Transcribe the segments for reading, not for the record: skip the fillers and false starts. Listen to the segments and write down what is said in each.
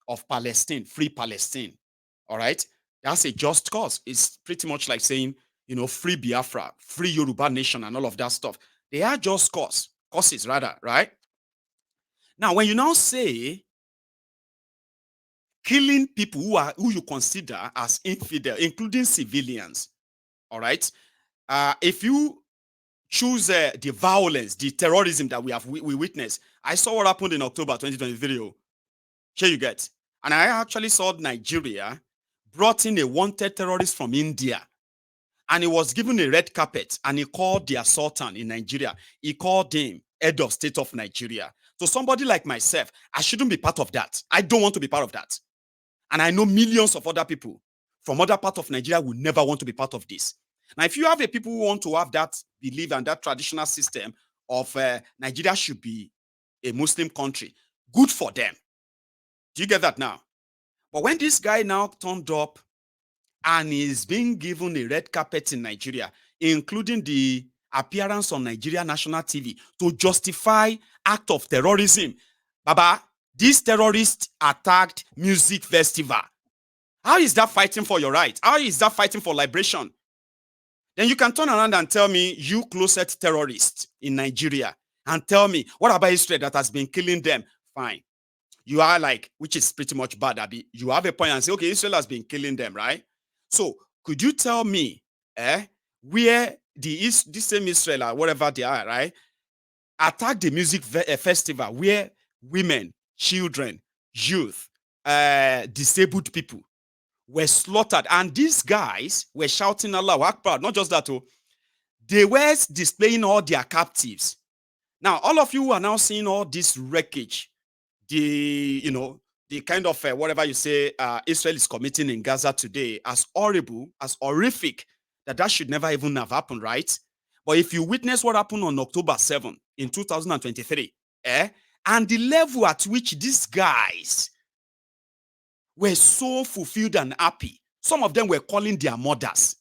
of Palestine, free Palestine. All right. That's a just cause. It's pretty much like saying, free Biafra, free Yoruba nation, and all of that stuff. They are just causes rather, right? Now, when you now say killing people who you consider as infidel, including civilians, all right? If you choose the violence, the terrorism that we witnessed, I saw what happened in October 2023. Here you get. And I actually saw Nigeria brought in a wanted terrorist from India. And he was given a red carpet, and he called the Sultan in Nigeria. He called him head of state of Nigeria. So somebody like myself, I shouldn't be part of that. I don't want to be part of that. And I know millions of other people from other parts of Nigeria will never want to be part of this. Now, if you have a people who want to have that belief and that traditional system of Nigeria should be a Muslim country, good for them. Do you get that now? But when this guy now turned up and is being given a red carpet in Nigeria, including the appearance on Nigeria national TV to justify act of terrorism, Baba, this terrorist attacked music festival. How is that fighting for your right? How is that fighting for liberation? Then you can turn around and tell me, you closet terrorist in Nigeria, and tell me, what about Israel that has been killing them? Fine. You are like, which is pretty much bad, Abi. You have a point and say, okay, Israel has been killing them, right? So could you tell me where this same Israel or whatever they are, right, attack the music festival where women, children, youth, disabled people were slaughtered, and these guys were shouting Allahu Akbar. Not just that, they were displaying all their captives. Now, all of you who are now seeing all this wreckage, the kind of whatever you say Israel is committing in Gaza today, as horrible, as horrific, that should never even have happened, right? But if you witness what happened on October 7 in 2023, and the level at which these guys were so fulfilled and happy, some of them were calling their mothers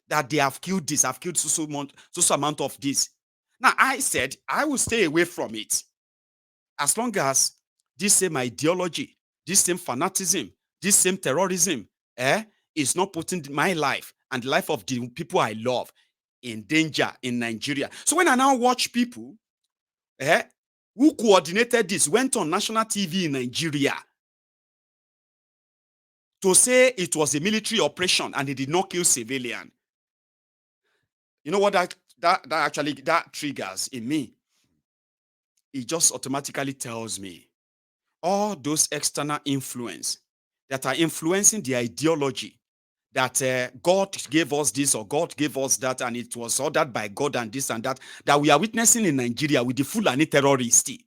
that they have killed this, have killed so amount of this. Now, I said I will stay away from it as long as this same ideology, this same fanaticism, this same terrorism is not putting my life and the life of the people I love in danger in Nigeria. So when I now watch people who coordinated this, went on national TV in Nigeria to say it was a military operation and they did not kill civilian, you know what that triggers in me? It just automatically tells me all those external influence that are influencing the ideology that God gave us this or God gave us that, and it was ordered by God and this and that we are witnessing in Nigeria with the Fulani terrorists.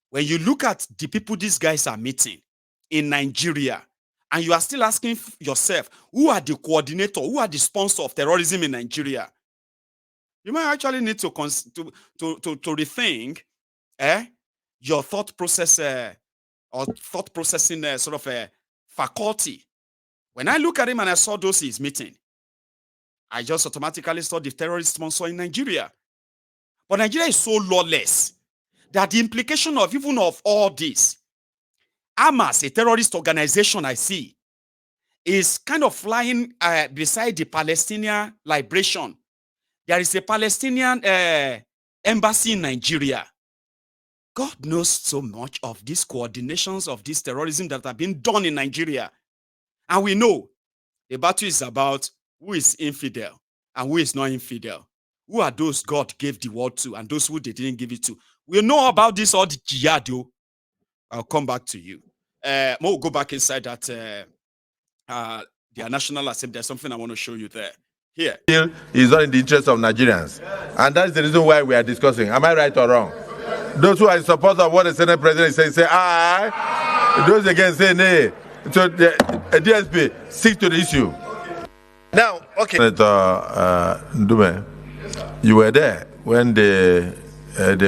When you look at the people these guys are meeting in Nigeria, and you are still asking yourself, who are the coordinator, who are the sponsor of terrorism in Nigeria? You might actually need to rethink your thought process or thought processing sort of faculty. When I look at him and I saw those he's meeting, I just automatically saw the terrorist sponsor in Nigeria. But Nigeria is so lawless that the implication of even of all this, Hamas, a terrorist organization I see, is kind of flying beside the Palestinian liberation. There is a Palestinian embassy in Nigeria. God knows so much of these coordinations of this terrorism that have been done in Nigeria. And we know the battle is about who is infidel and who is not infidel. Who are those God gave the word to and those who they didn't give it to? We know about this, all the jihad. I'll come back to you. We'll go back inside that their National Assembly. There's something I want to show you there. Here. It's not in the interest of Nigerians. And that's the reason why we are discussing. Am I right or wrong? Those who are in support of what the Senate President is saying, say aye. Those against say nay. So the DSP, stick to the issue. Now, okay. Senator Ndume, you were there when the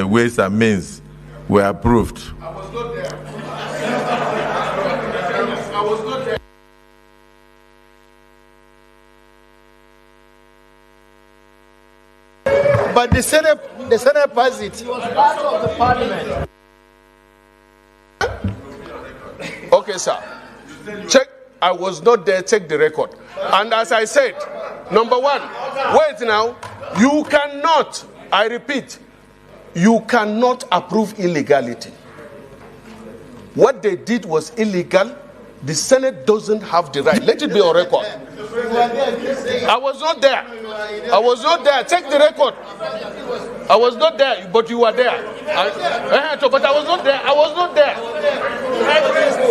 Ways and Means were approved. I was not there. I was not there. But the Senate passed it. It was part of the parliament. Okay, sir. Check. I was not there. Check the record. And as I said, number one, wait now. You cannot, I repeat, you cannot approve illegality. What they did was illegal. The Senate doesn't have the right. Let it be on record. I was not there. I was not there. Check the record. I was not there, but you were there. But I was not there. I was not there.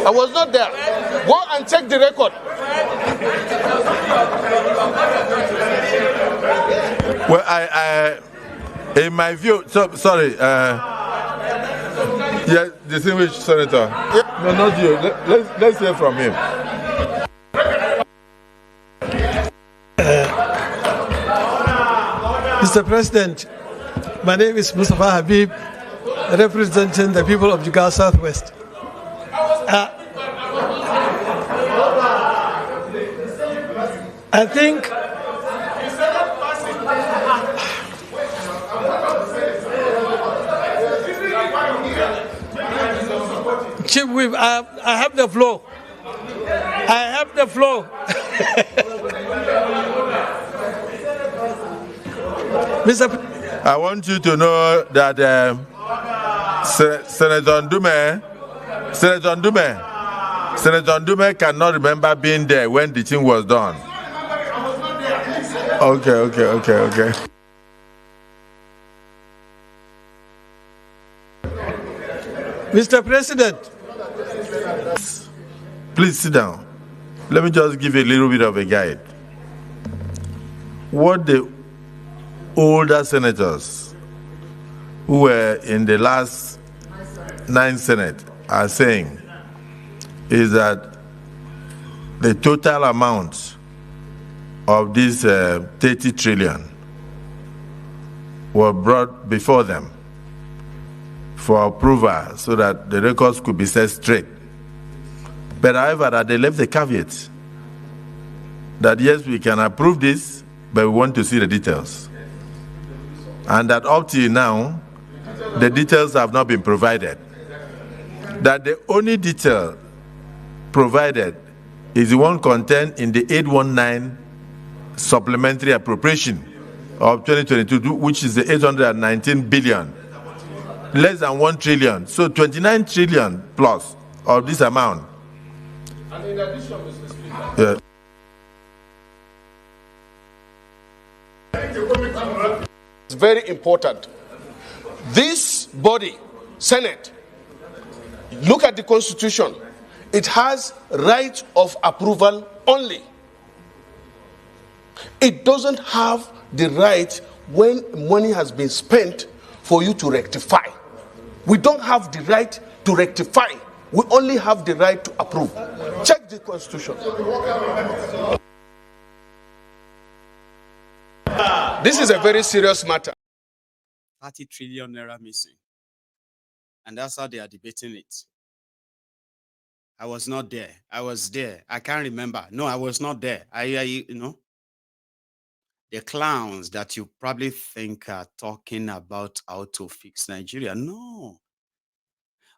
I was not there. Go and check the record. Well, I in my view, sorry. Yes, distinguished senator. Yep. No, not you. Let's hear from him. Mr. President, my name is Mustafa Habib, representing the people of Jigawa Southwest. I think Chief Whip, I have the floor. I have the floor. I want you to know that Senator Ndume cannot remember being there when the thing was done. Okay. Mr. President. Please sit down. Let me just give you a little bit of a guide. What the older senators who were in the last 9 Senate are saying is that the total amount of this 30 trillion were brought before them for approval so that the records could be set straight. But however, that they left the caveat that yes, we can approve this, but we want to see the details. And that up till now, the details have not been provided. That the only detail provided is the one contained in the 819 supplementary appropriation of 2022, which is the 819 billion, less than 1 trillion. So 29 trillion plus of this amount. And in addition, Mr. Speaker, it's very important. This body, Senate, look at the Constitution. It has right of approval only. It doesn't have the right when money has been spent for you to rectify. We don't have the right to rectify. We only have the right to approve. Check the Constitution. This is a very serious matter. 30 trillion naira missing. And that's how they are debating it. I was not there. I was there. I can't remember. No, I was not there. The clowns that you probably think are talking about how to fix Nigeria. No.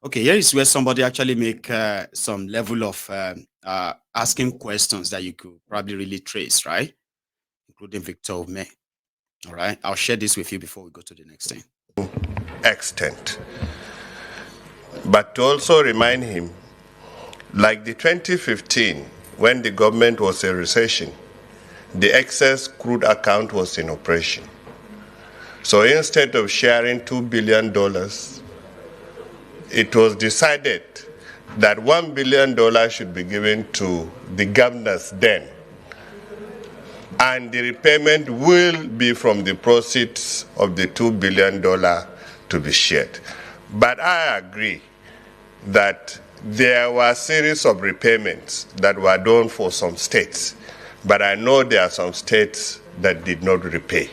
Okay, here is where somebody actually make some level of asking questions that you could probably really trace, right? Including Victor Ome. All right, I'll share this with you before we go to the next thing. Extent. But to also remind him, like the 2015, when the government was in recession, the excess crude account was in operation. So instead of sharing $2 billion, it was decided that $1 billion should be given to the governors then. And the repayment will be from the proceeds of the $2 billion to be shared. But I agree that there were a series of repayments that were done for some states. But I know there are some states that did not repay.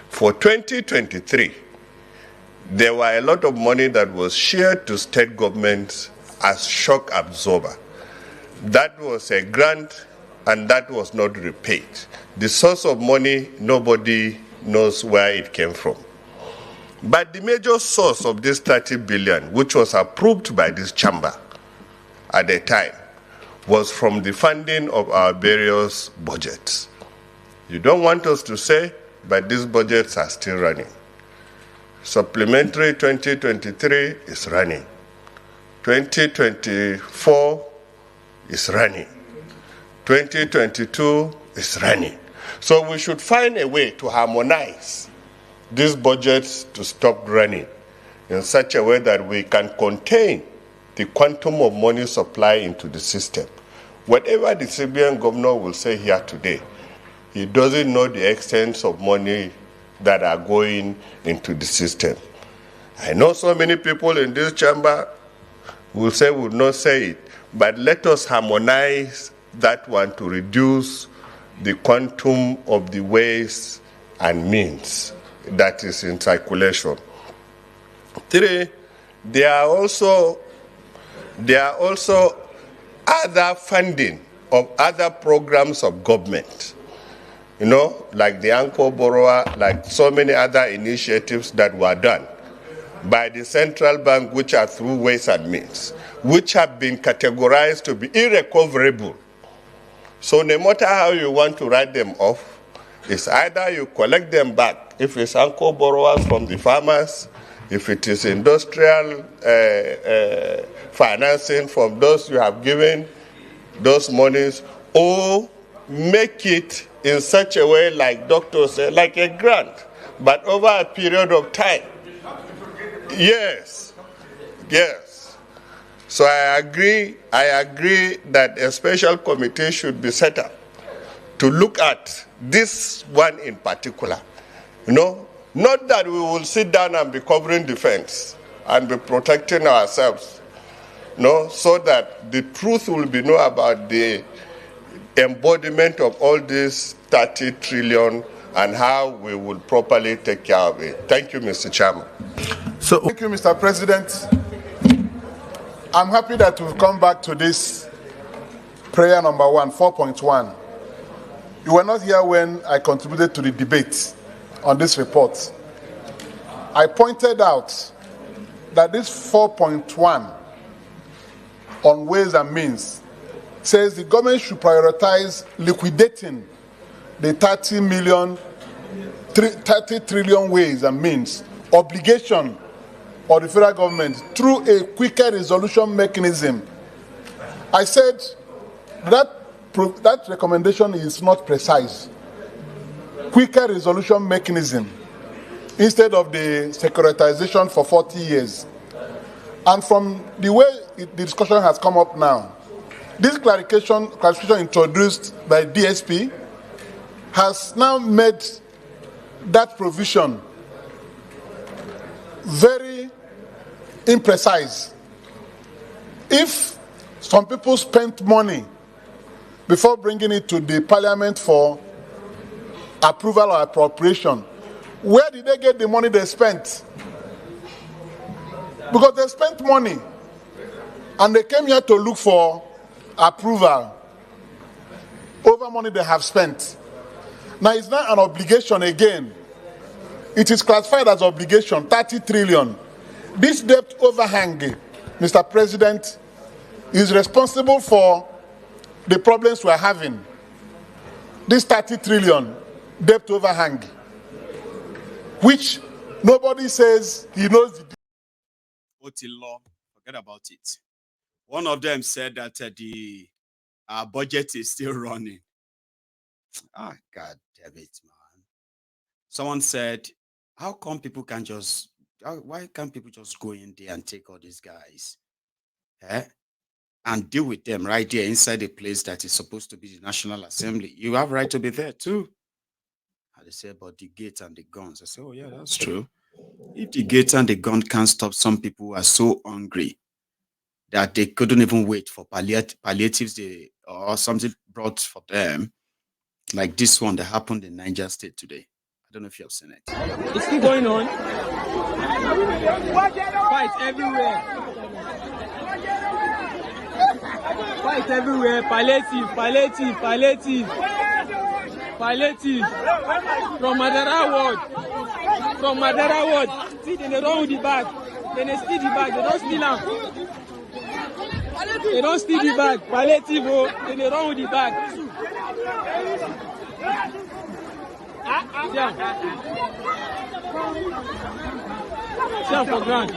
For 2023, there were a lot of money that was shared to state governments as shock absorber. That was a grant, and that was not repaid. The source of money, nobody knows where it came from. But the major source of this 30 billion, which was approved by this chamber, at the time was from the funding of our various budgets. You don't want us to say, but these budgets are still running. Supplementary 2023 is running. 2024 is running. 2022 is running. So we should find a way to harmonize these budgets to stop running in such a way that we can contain the quantum of money supply into the system. Whatever the CBN governor will say here today, he doesn't know the extent of money that are going into the system. I know so many people in this chamber will not say it, but let us harmonize that one to reduce the quantum of the ways and means that is in circulation. 3, there are also other funding of other programs of government, like the anchor borrower, like so many other initiatives that were done by the central bank, which are through ways and means, which have been categorized to be irrecoverable. So no matter how you want to write them off, it's either you collect them back, if it's anchor borrowers from the farmers, if it is industrial financing from those you have given those monies, or make it in such a way, like doctors say, like a grant, but over a period of time. Yes. So I agree that a special committee should be set up to look at this one in particular. Not that we will sit down and be covering defense and be protecting ourselves, so that the truth will be known about the embodiment of all this 30 trillion and how we will properly take care of it. Thank you, Mr. Chairman. Thank you, Mr. President. I'm happy that we've come back to this prayer number 1, 4.1. You were not here when I contributed to the debate on this report. I pointed out that this 4.1 on ways and means says the government should prioritize liquidating the 30 trillion ways and means obligation of the federal government through a quicker resolution mechanism. I said that recommendation is not precise. Quicker resolution mechanism instead of the securitization for 40 years. And from the way the discussion has come up now, this clarification introduced by DSP has now made that provision very imprecise. If some people spent money before bringing it to the parliament for approval or appropriation, where did they get the money they spent? Because they spent money and they came here to look for approval over money they have spent. Now it's not an obligation again. It is classified as obligation, 30 trillion. This debt overhang, Mr. President, is responsible for the problems we're having. This 30 trillion debt overhang, which nobody says he knows. Law, forget about it. One of them said that the budget is still running. God damn it, man. Someone said, why can't people just go in there and take all these guys and deal with them right there inside a place that is supposed to be the National Assembly? You have right to be there too. And they said about the gate and the guns. I said, oh yeah, that's true. If the gate and the gun can't stop some people who are so hungry that they couldn't even wait for palliatives or something brought for them, like this one that happened in Niger State today. I don't know if you have seen it. It's still going on. Fight everywhere. Fight everywhere. Palliative. From Madara Ward. See, they don't with the bag. Then they steal the bag. They don't steal them. They don't steal the bag. Palliative, oh, they run with the bag. Siam for grand.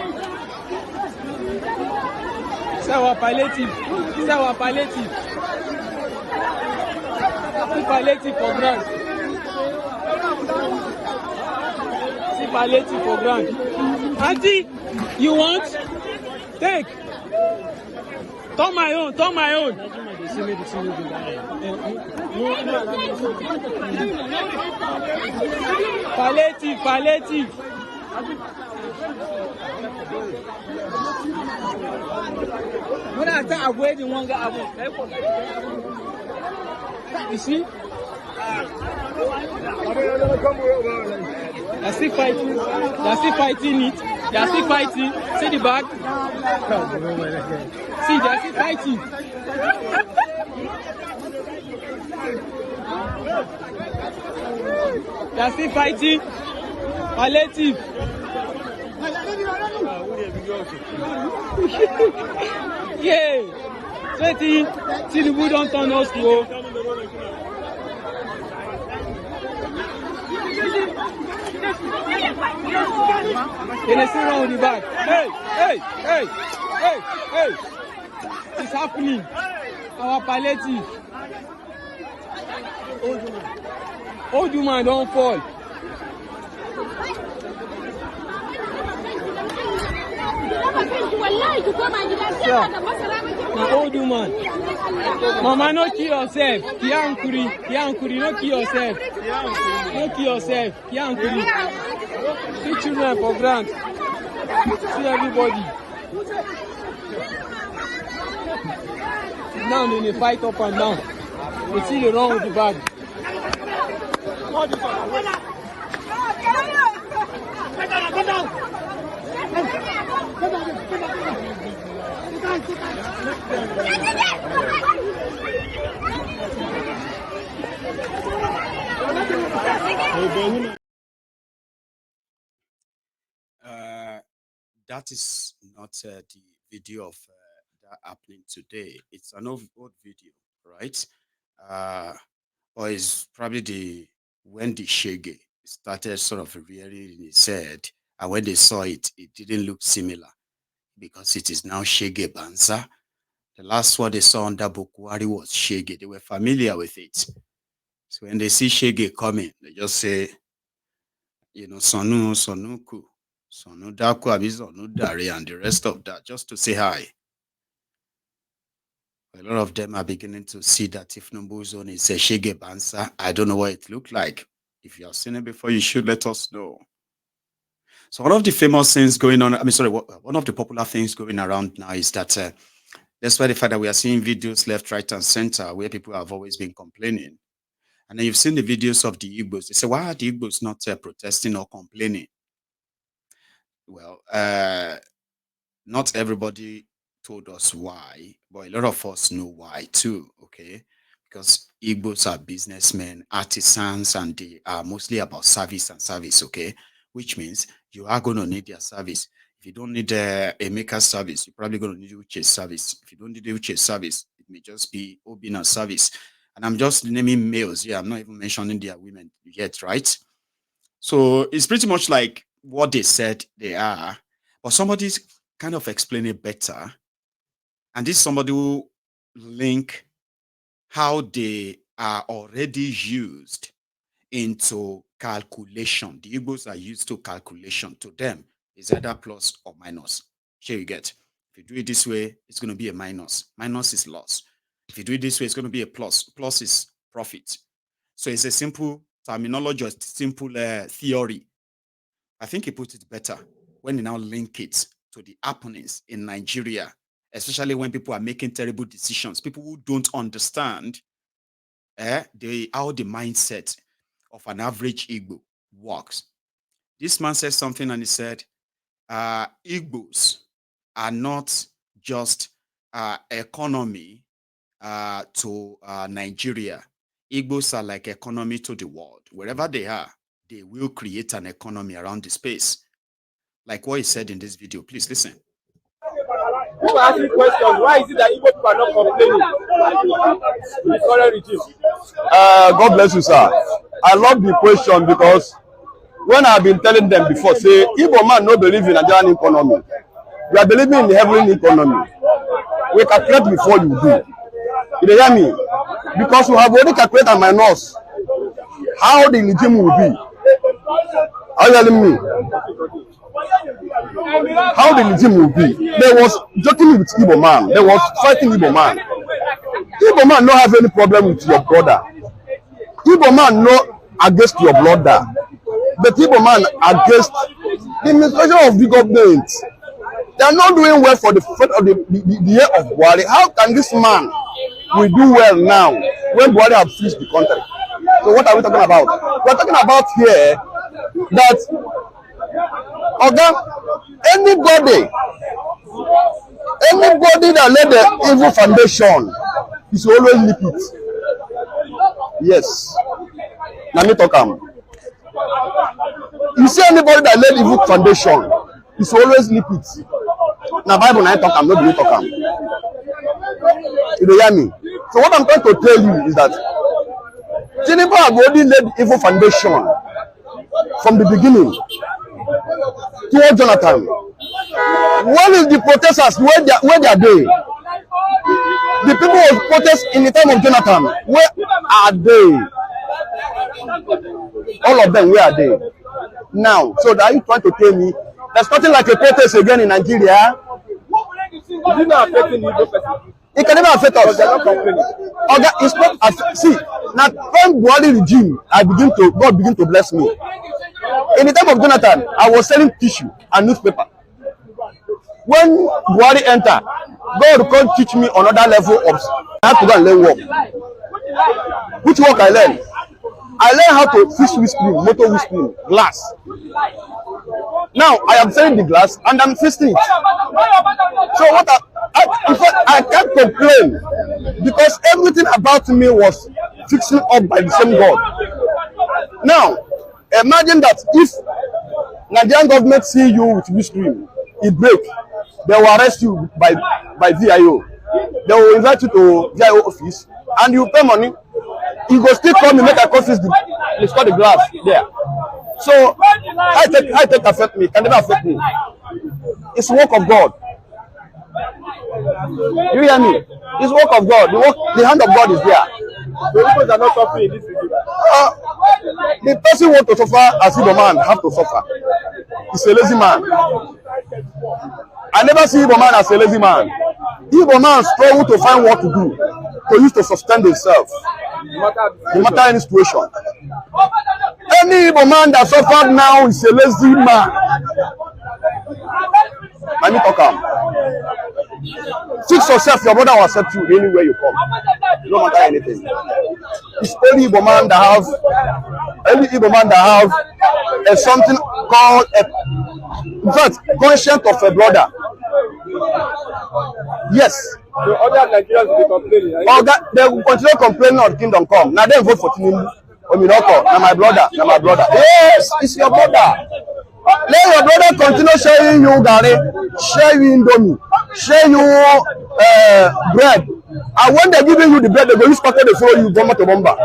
C'est our palliative. C'est our palliative. See palliative for grand. See palliative for grand. Auntie, you want? Take. Turn my own, turn my own. Palliative, palliative. When I start avoiding one guy, you see? They're still fighting. They're still fighting it. They're still fighting. See the back? See, they're still fighting. They're still fighting. Palliative. Yeah. So Tinubu don't turn us to. Can I sit around with the back? Hey! It's happening. Our palliative. Old woman don't fall. Now old woman. Mama, no kill yourself. Kiankuri, no kill yourself. No kill yourself. Kiankuri. See children for grant. See everybody. Now they fight up and down. They see the wrong with the bag. That is not the video of that happening today. It's an old video, right? Or it's probably when the Shege started sort of rearing his head, and when they saw it, it didn't look similar because it is now Shege Banza. The last one they saw under Bukwari was Shege. They were familiar with it. So when they see Shege coming, they just say, Sonu, Sonuku, Sonu Daku, Sonu Dari, and the rest of that, just to say hi. A lot of them are beginning to see that if Numbu's own is a Shege Banza, I don't know what it looked like. If you have seen it before, you should let us know. So one of the famous things going on, one of the popular things going around now is that despite the fact that we are seeing videos left, right, and center where people have always been complaining. And then you've seen the videos of the Igbos. They say, why are the Igbos not protesting or complaining? Well, not everybody told us why, but a lot of us know why too, okay? Because Igbos are businessmen, artisans, and they are mostly about service and service, okay? Which means you are going to need their service. If you don't need a maker's service, you're probably going to need Uche's service. If you don't need Uche's service, it may just be Obina's service. And I'm just naming males here. I'm not even mentioning their women yet, right? So it's pretty much like what they said they are, but somebody's kind of explain it better. And this somebody who link how they are already used into calculation. The Igbos are used to calculation. To them, it's either plus or minus. Here you get. If you do it this way, it's going to be a minus. Minus is loss. If you do it this way, it's going to be a plus. Plus is profit. So it's a simple terminology, a simple theory. I think he put it better when he now link it to the happenings in Nigeria, especially when people are making terrible decisions. People who don't understand how the mindset of an average Igbo works. This man said something and he said, Igbos are not just economy to Nigeria. Igbos are like economy to the world. Wherever they are, they will create an economy around the space. Like what he said in this video. Please listen. Na people are asking questions. Why is it that Igbo people are not complaining? The current regime. God bless you, sir. I love the question because when I've been telling them before, say, Igbo man no believe in Nigerian economy. We are believing in the heavenly economy. We calculate before you do. You hear me? Because we have already calculated my nose how the regime will be. Are you telling me? How the regime will be. They was joking with Igbo man. They was fighting Igbo man. Igbo man no have any problem with your brother. Igbo man no against your brother. But Igbo man against the administration of the government. They are not doing well for the year of Buhari. How can this man will do well now when Buhari have fixed the country? So what are we talking about? We are talking about here that anybody that led the evil foundation is always leak it. Yes. Let me talk am. You see anybody that led evil foundation is always leak it. Now Bible na talk am, no be talk am. You dey hear me? So what I'm trying to tell you is that Tinubu have already laid evil foundation from the beginning towards Jonathan. What is the protesters where they are they? The people who protest in the time of Jonathan, where are they? All of them, where are they? Now, so are you trying to tell me there's nothing like a protest again in Nigeria? Is it not affecting the Igbo person? It can never affect us. Okay, it's not. See, now when Buhari regime, God begin to bless me. In the time of Jonathan, I was selling tissue and newspaper. When Buhari enter, God can't teach me another level of. I have to go and learn work. Which work I learn? I learn how to fix windscreen, motor windscreen, glass. Now I am selling the glass and I'm fixing it. So what in fact, I can't complain because everything about me was fixing up by the same God. Now, imagine that if Nigerian government see you with windscreen, it break, they will arrest you by VIO. They will invite you to VIO office and you pay money. You go still come and make a confuse the glass there. So I take affect me, can never affect me. It's work of God. You hear me? It's work of God. The hand of God is there. The people are not suffering in this regime. The person who want to suffer as Igbo man have to suffer. He's a lazy man. I never see Igbo man as a lazy man. Igbo man struggle to find what to do, to use to sustain themselves, no matter any situation. Any Igbo man that suffered now is a lazy man. Let me talk am. Fix yourself, your brother will accept you anywhere you come. No matter anything. It's only Igbo man that have something called in fact, conscience of a brother. Yes. The other Nigerians will be complaining. They will continue complaining of kingdom come. Now they vote for Tinubu. Ominoko, now my brother. Yes, it's your brother. Let your brother continue sharing you gari, share you indomie, share you bread. And when they're giving you the bread, they go use packet to follow you bomba to bomba.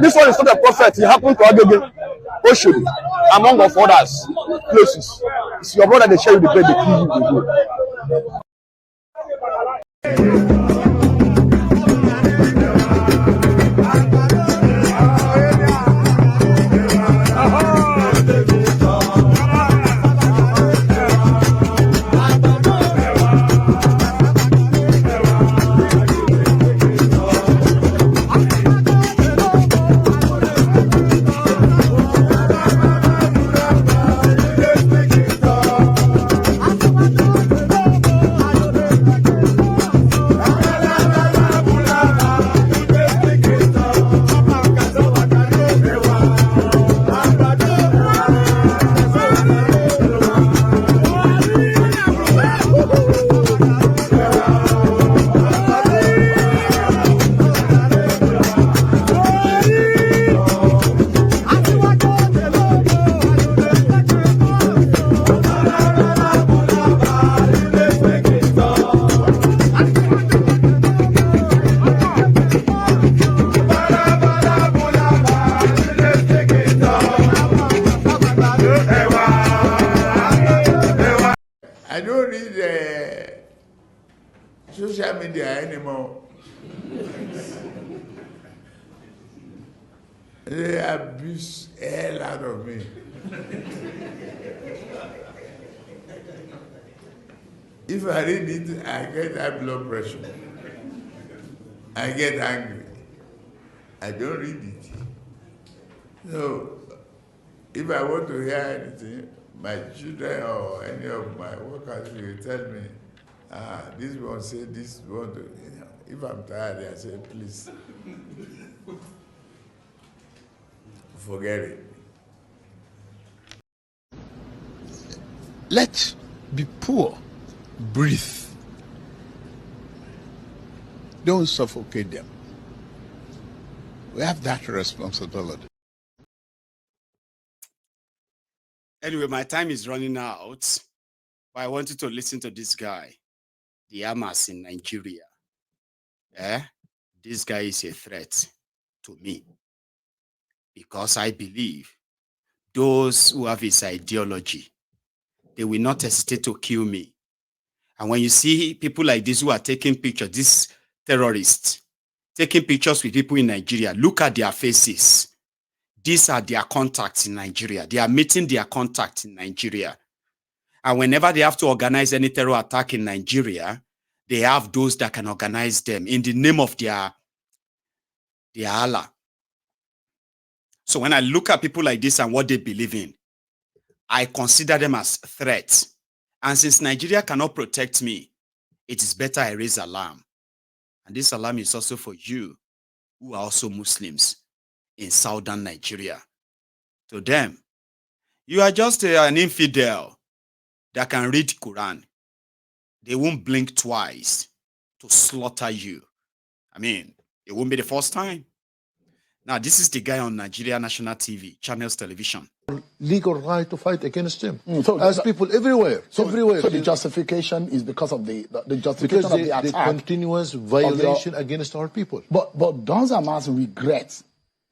This one is not a prophet. He happened to Agege, Oshodi, among of others places. It's your brother, they share you the bread, they kill you, they go. social media anymore. They abuse the hell out of me. If I read it, I get high blood pressure. I get angry. I don't read it. So, if I want to hear anything, my children or any of my workers will tell me, this one say this one. If I'm tired, I say, please, forget it. Let be poor, breathe. Don't suffocate them. We have that responsibility. Anyway, my time is running out, but I want you to listen to this guy, the Hamas in Nigeria. This guy is a threat to me because I believe those who have his ideology, they will not hesitate to kill me. And when you see people like this who are taking pictures, these terrorists, taking pictures with people in Nigeria, look at their faces. These are their contacts in Nigeria. They are meeting their contacts in Nigeria. And whenever they have to organize any terror attack in Nigeria, they have those that can organize them in the name of their Allah. So when I look at people like this and what they believe in, I consider them as threats. And since Nigeria cannot protect me, it is better I raise alarm. And this alarm is also for you who are also Muslims in southern Nigeria. To them, you are just an infidel that can read Quran. They won't blink twice to slaughter you. I mean, it won't be the first time. Now, this is the guy on Nigeria National TV, Channels Television. Legal right to fight against him. So as people everywhere, everywhere. So the justification is because of the justification of the attack. The continuous violation against our people. But does Hamas regret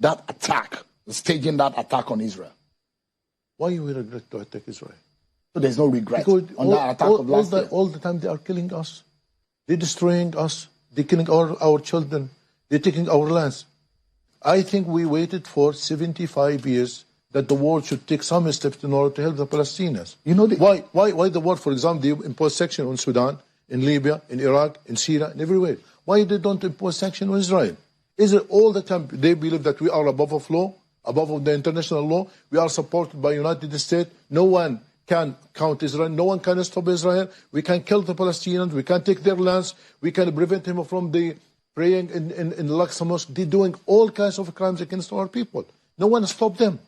that attack, staging that attack on Israel? Why you will regret to attack Israel? So there's no regret on that attack of last year? All the time they are killing us. They're destroying us. They're killing our children. They're taking our lands. I think we waited for 75 years that the world should take some steps in order to help the Palestinians. You know why the world, for example, they impose sanctions on Sudan, in Libya, in Iraq, in Syria, and everywhere. Why they don't impose sanctions on Israel? Israel all the time, they believe that we are above of law, above of the international law. We are supported by United States. No one can count Israel. No one can stop Israel. We can kill the Palestinians. We can take their lands. We can prevent them from the praying in Al-Aqsa Mosque. They're doing all kinds of crimes against our people. No one stopped them.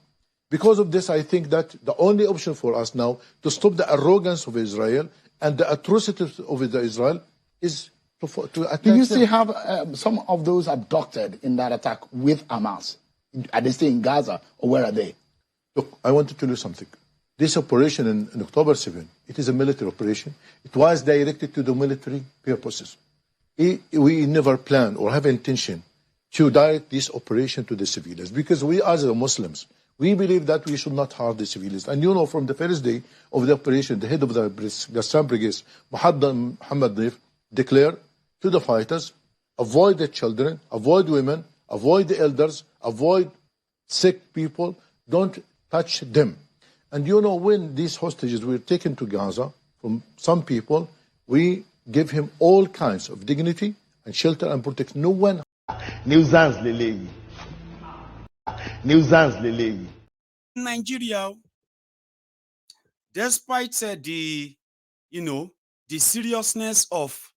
Because of this, I think that the only option for us now to stop the arrogance of Israel and the atrocities of Israel is to attack Do you them. still have some of those abducted in that attack with Hamas? Are they still in Gaza, or where are they? Look, I want to tell you something. This operation in October 7, it is a military operation. It was directed to the military purposes. We never plan or have intention to direct this operation to the civilians, because we as the Muslims, we believe that we should not harm the civilians. And you know, from the first day of the operation, the head of the Gassam Brigade, Muhammad Naif, declared to the fighters, avoid the children, avoid women, avoid the elders, avoid sick people, don't touch them. And you know, when these hostages were taken to Gaza from some people, we give him all kinds of dignity and shelter and protection. No one. Nigeria, despite the seriousness of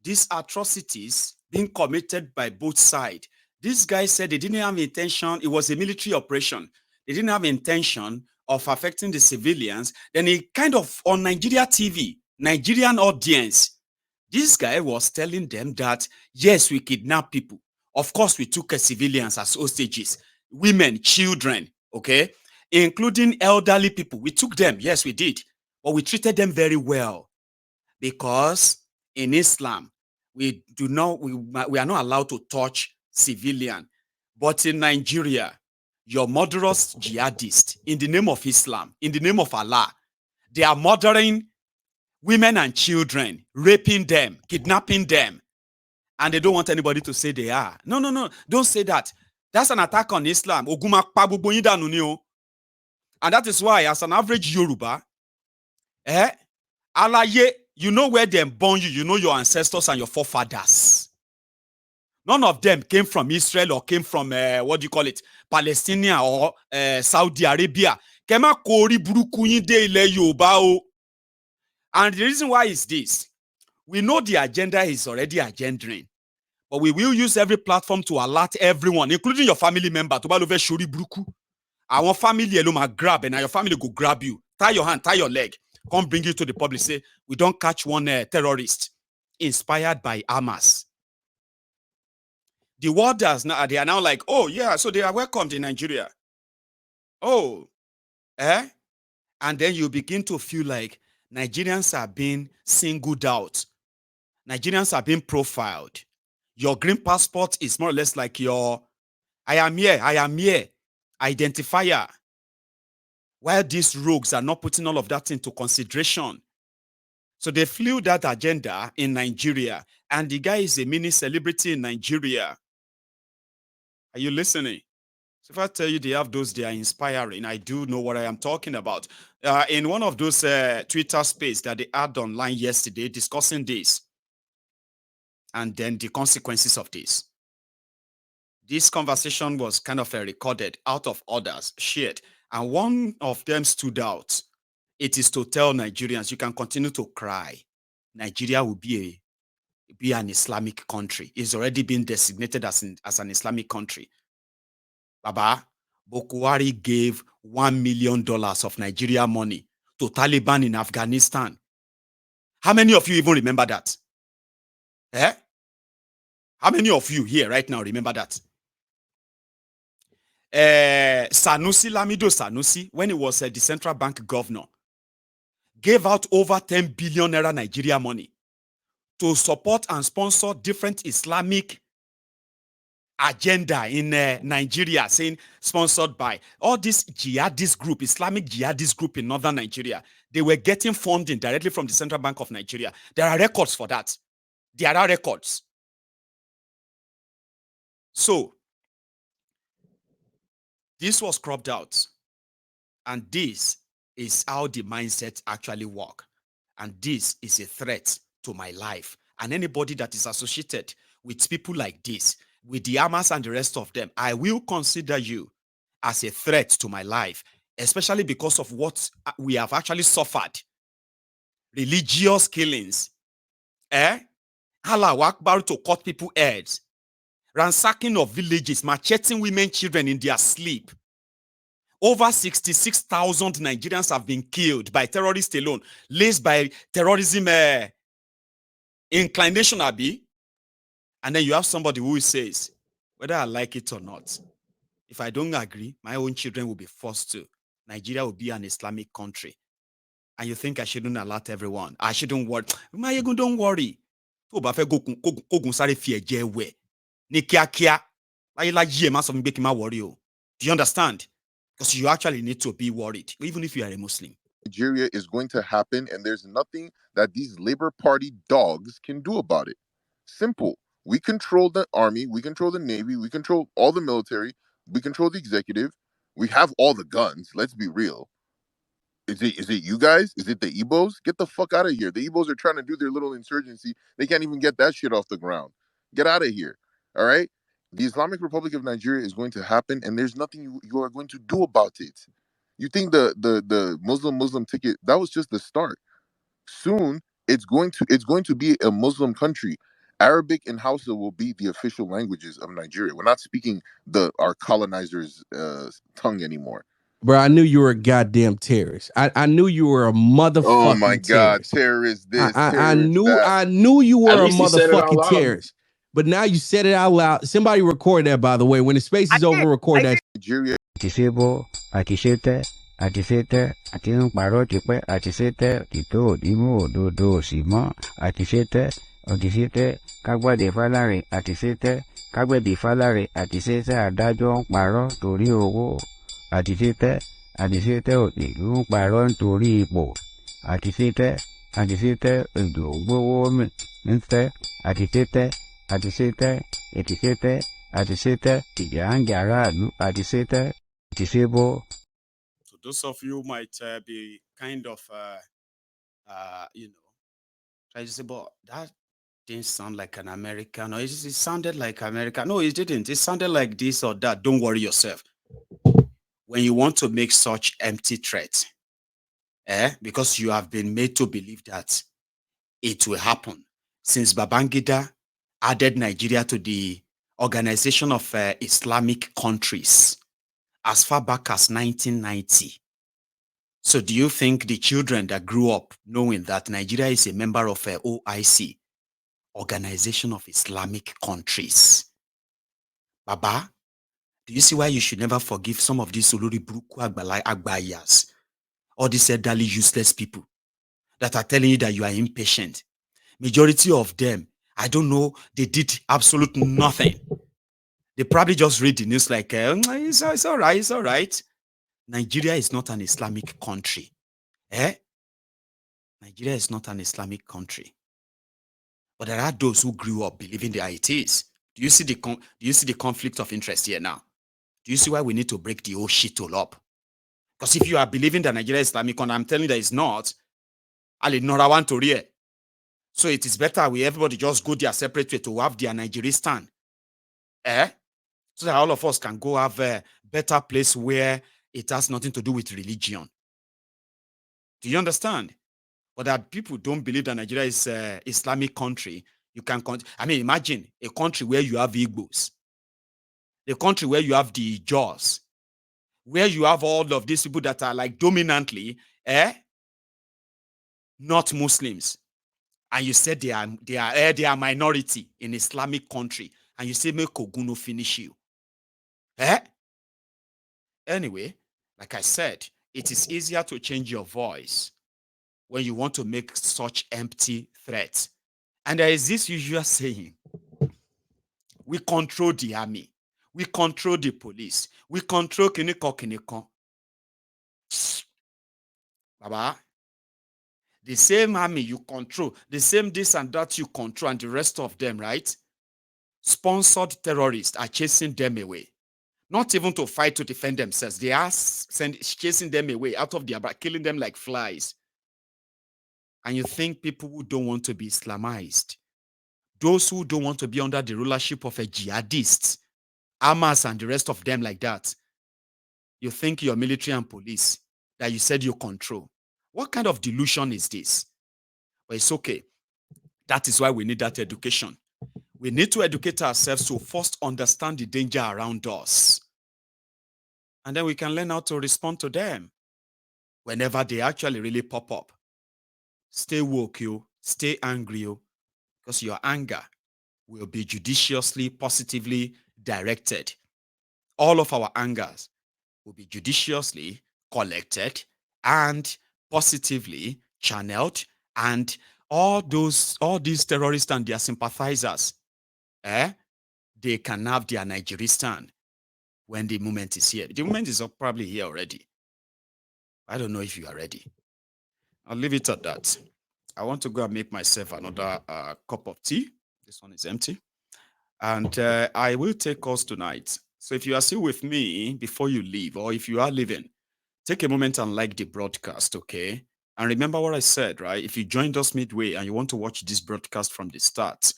these atrocities being committed by both sides, this guy said they didn't have intention. It was a military operation. They didn't have intention of affecting the civilians. Then he kind of, on Nigeria TV, Nigerian audience, this guy was telling them that, yes, we kidnapped people. Of course, we took civilians as hostages, women, children, okay, including elderly people. We took them. Yes, we did. But we treated them very well, because in Islam, we are not allowed to touch civilian. But in Nigeria, your murderous jihadists, in the name of Islam, in the name of Allah, they are murdering women and children, raping them, kidnapping them, and they don't want anybody to say they are. No, no, no, don't say that. That's an attack on Islam. And that is why, as an average Yoruba, Alaye, you know where they born you, you know your ancestors and your forefathers. None of them came from Israel or came from, what do you call it, Palestine or Saudi Arabia. Kema kori buruku yin de ile Yoruba o. And the reason why is this. We know the agenda is already agendering. But we will use every platform to alert everyone, including your family member, to balove shori buruku. Our family alone grab, and your family go grab you. Tie your hand, tie your leg. Come bring you to the public. Say, we don't catch one terrorist inspired by Hamas. The warders now, they are now like, oh yeah, so they are welcomed in Nigeria. Oh, and then you begin to feel like Nigerians are being singled out. Nigerians are being profiled. Your green passport is more or less like your I am here identifier. While these rogues are not putting all of that into consideration. So they flew that agenda in Nigeria, and the guy is a mini celebrity in Nigeria. Are you listening? So if I tell you they have those, they are inspiring. I do know what I am talking about. In one of those Twitter space that they had online yesterday discussing this, and then the consequences of this. This conversation was kind of recorded out of others, shared, and one of them stood out. It is to tell Nigerians, you can continue to cry. Nigeria will be an Islamic country. It's already been designated as an Islamic country. Baba, Bokwari gave $1 million of Nigeria money to Taliban in Afghanistan. How many of you even remember that? How many of you here right now remember that? Sanusi, Lamido Sanusi, when he was the central bank governor, gave out over 10 billion naira Nigeria money to support and sponsor different Islamic agenda in Nigeria, saying sponsored by all this jihadist group, Islamic jihadist group in northern Nigeria. They were getting funding directly from the Central Bank of Nigeria. There are records for that. There are records. So, this was cropped out. And this is how the mindset actually work. And this is a threat to my life. And anybody that is associated with people like this, with the Hamas and the rest of them, I will consider you as a threat to my life, especially because of what we have actually suffered. Religious killings. Allah Akbar to cut people's heads. Ransacking of villages, macheting women, children in their sleep. Over 66,000 Nigerians have been killed by terrorists alone, laced by terrorism inclination, Abi. And then you have somebody who says, whether I like it or not, if I don't agree, my own children will be forced to. Nigeria will be an Islamic country. And you think I shouldn't alert everyone? I shouldn't worry. Don't worry. Do you understand? Because you actually need to be worried, even if you are a Muslim. Nigeria is going to happen, and there's nothing that these Labour Party dogs can do about it. Simple. We control the army, we control the navy, we control all the military, we control the executive, we have all the guns. Let's be real. Is it you guys? Is it the Igbos? Get the fuck out of here. The Igbos are trying to do their little insurgency. They can't even get that shit off the ground. Get out of here. All right? The Islamic Republic of Nigeria is going to happen, and there's nothing you are going to do about it. You think the Muslim ticket, that was just the start. Soon it's going to be a Muslim country. Arabic and Hausa will be the official languages of Nigeria. We're not speaking our colonizers' tongue anymore. Bro, I knew you were a goddamn terrorist. I knew you were a motherfucking Oh my God, terrorist. terrorist this, I knew that. I knew you were At a least he said it out motherfucking loud. terrorist. But now you said it out loud. Somebody record that, by the way. When the space is over, record that. Nigeria. Àtisebo, àtiṣetẹ́, àtiṣetẹ́, àti ń parọ́ tipẹ́, àtiṣetẹ́, tìtó òdìmú òdodo òsì mọ́, àtiṣetẹ́, òtìṣetẹ́, kágbádé fáláre, àtiṣetẹ́, kágbẹ̀bí fáláre, àtiṣetẹ́, adájọ́ ń parọ́ torí owó, àtiṣetẹ́, àtiṣetẹ́, òtìlú ń parọ́ nítorí ipò, àtiṣetẹ́, 17, 17, 17, 17, 17, Tijangaran, 17, 17. So those of you might be kind of, trying to say, but that didn't sound like an American, or it sounded like American. No, it didn't. It sounded like this or that. Don't worry yourself. When you want to make such empty threats, because you have been made to believe that it will happen since Babangida added Nigeria to the Organization of Islamic Countries as far back as 1990. So do you think the children that grew up knowing that Nigeria is a member of OIC, Organization of Islamic Countries? Baba, do you see why you should never forgive some of these Olori Buruku Agbayas, all these elderly useless people that are telling you that you are impatient? Majority of them, I don't know, they did absolutely nothing. They probably just read the news like, it's all right, it's all right. Nigeria is not an Islamic country. Nigeria is not an Islamic country. But there are those who grew up believing that it is. Do you see the conflict of interest here now? Do you see why we need to break the whole shit all up? Because if you are believing that Nigeria is Islamic country, I'm telling you that it's not. Ali Nora want to rear. So it is better everybody just go their separate way to have their Nigeristan. So that all of us can go have a better place where it has nothing to do with religion. Do you understand? But that people don't believe that Nigeria is an Islamic country. You can, imagine a country where you have Igbos, a country where you have the Jaws, where you have all of these people that are like dominantly not Muslims, and you said they are minority in Islamic country, and you say make Oguno finish you. Anyway, like I said, it is easier to change your voice when you want to make such empty threats. And there is this usual saying, we control the army, we control the police, we control kiniko. Baba, the same army you control, the same this and that you control, and the rest of them, right? Sponsored terrorists are chasing them away. Not even to fight to defend themselves. They are chasing them away out of their back, killing them like flies. And you think people who don't want to be Islamized, those who don't want to be under the rulership of a jihadist, Hamas and the rest of them like that, you think your military and police that you said you control. What kind of delusion is this? But it's okay. That is why we need that education. We need to educate ourselves to first understand the danger around us. And then we can learn how to respond to them whenever they actually really pop up. Stay woke, you. Stay angry, you. Because your anger will be judiciously, positively directed. All of our angers will be judiciously collected and positively channeled, and all these terrorists and their sympathizers, they can have their Nigeristan when the moment is here. The moment is probably here already. I don't know if you are ready. I'll leave it at that. I want to go and make myself another cup of tea. This one is empty. And I will take us tonight. So if you are still with me before you leave, or if you are leaving, take a moment and like the broadcast, okay? And remember what I said, right? If you joined us midway and you want to watch this broadcast from the start,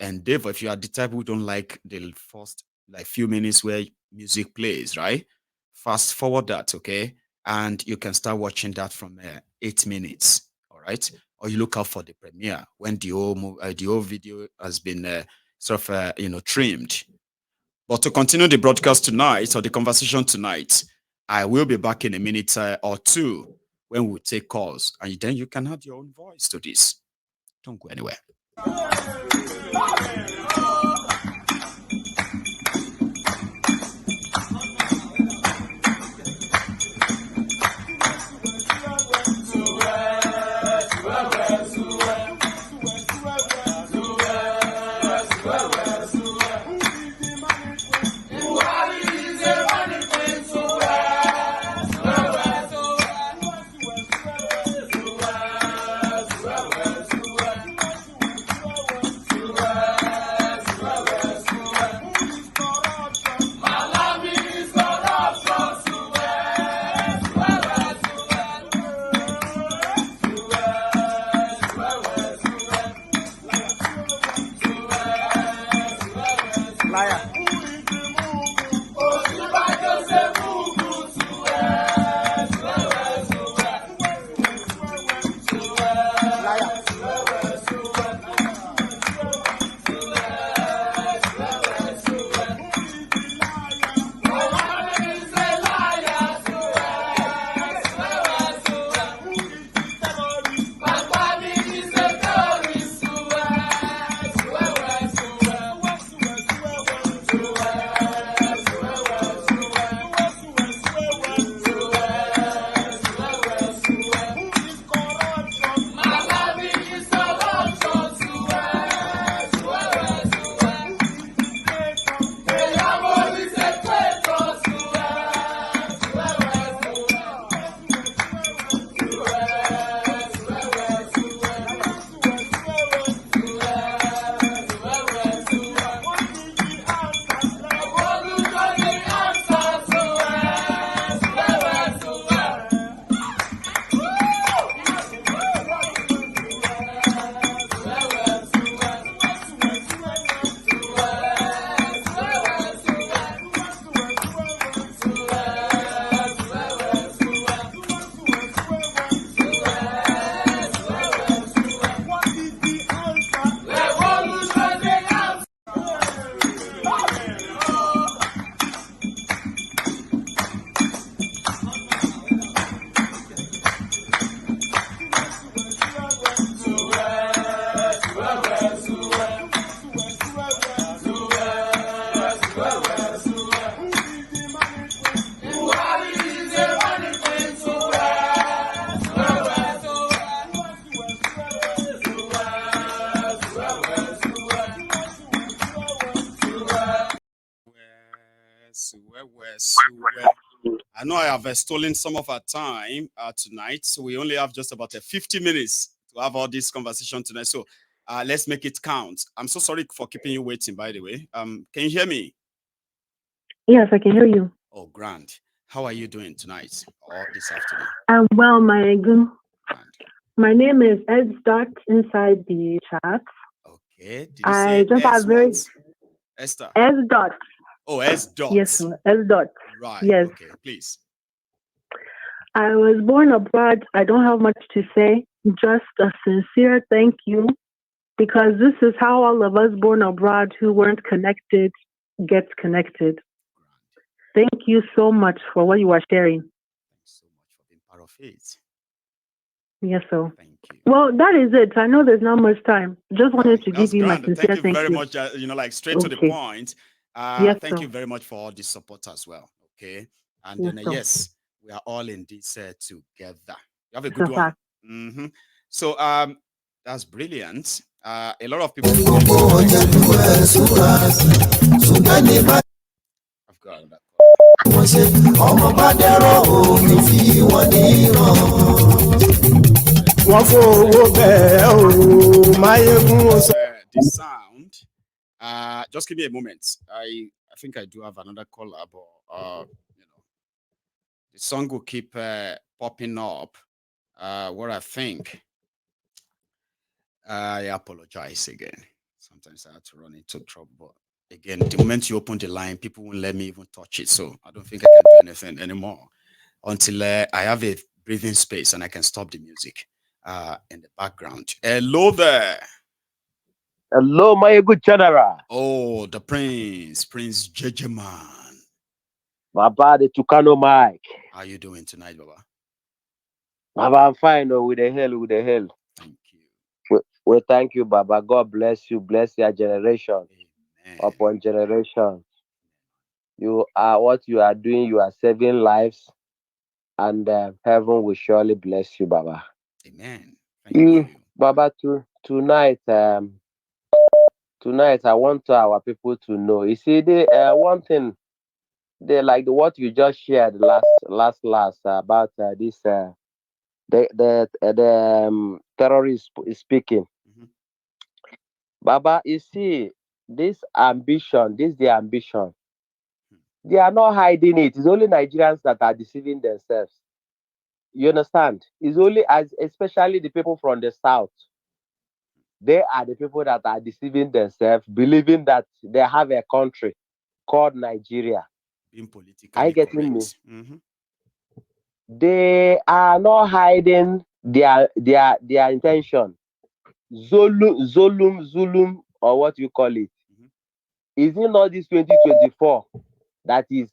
and Dave, if you are the type who don't like the first few minutes where music plays, right? Fast forward that, okay? And you can start watching that from 8 minutes, all right? Or you look out for the premiere when the whole video has been trimmed. But to continue the broadcast tonight, or the conversation tonight, I will be back in a minute or two when we take calls, and then you can add your own voice to this. Don't go anywhere. I know I have stolen some of our time tonight, so we only have just about 50 minutes to have all this conversation tonight. So let's make it count. I'm so sorry for keeping you waiting, by the way. Can you hear me? Yes, I can hear you. Oh, grand. How are you doing tonight or this afternoon? I'm well, my good. My name is S. Dot inside the chat. Okay. Did you I say just S have very Esther? S. Dot. Oh, S. Dot. Yes, sir. S. Dot. Right. Yes. Okay, please. I was born abroad. I don't have much to say. Just a sincere thank you, because this is how all of us born abroad who weren't connected gets connected. Thank you so much for what you are sharing. Thanks so much for being part of it. Yes, sir. Thank you. Well, that is it. I know there's not much time. Just wanted to That's give you my grand. sincere Thank you very much. Like straight to the point. Yes, thank sir. you very much for all the support as well. Okay. And Yes, then, sir. yes, we are all in this together. You have a It's good a one. fact. So that's brilliant. A lot of people. I've got that. The sound. Just give me a moment. I think I do have another caller, but the song will keep popping up. What I think. I apologize again. Sometimes I have to run into trouble. But again, the moment you open the line, people won't let me even touch it. So I don't think I can do anything anymore until I have a breathing space and I can stop the music in the background. Hello there. Hello, my good general. Oh, the Prince Jejeman. Baba, the Tucano Mike. How you doing tonight, Baba? Baba, I'm fine. Oh, with the hell. Thank you. We thank you, Baba. God bless you. Bless your generation. Amen. Upon generation. You are what you are doing. You are saving lives. And heaven will surely bless you, Baba. Amen. Thank you. Baba, tonight, tonight I want our people to know. You see, one thing, they like what you just shared last about this the terrorist is speaking. Baba, you see, this ambition, their ambition. They are not hiding it. It's only Nigerians that are deceiving themselves. You understand? It's only especially the people from the south. They are the people that are deceiving themselves, believing that they have a country called Nigeria. Being Are politically you getting me? correct. They are not hiding their intention. Zulum, or what you call it. Is it not this 2024 that is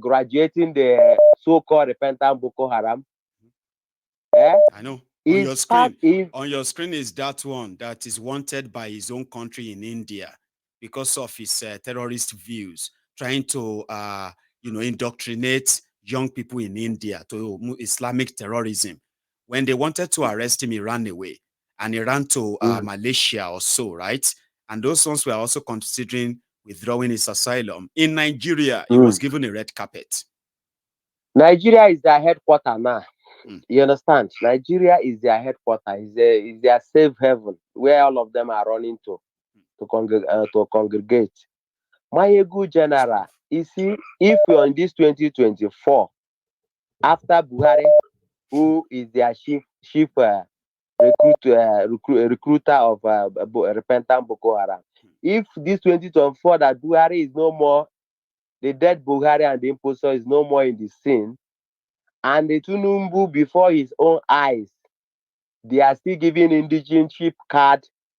graduating the so-called repentant Boko Haram? I know. It's part On your screen is that one that is wanted by his own country in India because of his terrorist views, trying to indoctrinate young people in India to Islamic terrorism. When they wanted to arrest him, he ran away and he ran to Malaysia or so, right? And those ones were also considering withdrawing his asylum. In Nigeria, he was given a red carpet. Nigeria is their headquarters now. You understand? Nigeria is their headquarters. Is their safe haven where all of them are running to congregate. My good general, you see, if you're in this 2024, after Buhari, who is their chief recruiter of repentant Boko Haram, if this 2024 that Buhari is no more, the dead Buhari and the impostor is no more in the scene, and the Tinubu before his own eyes, they are still giving indigenship card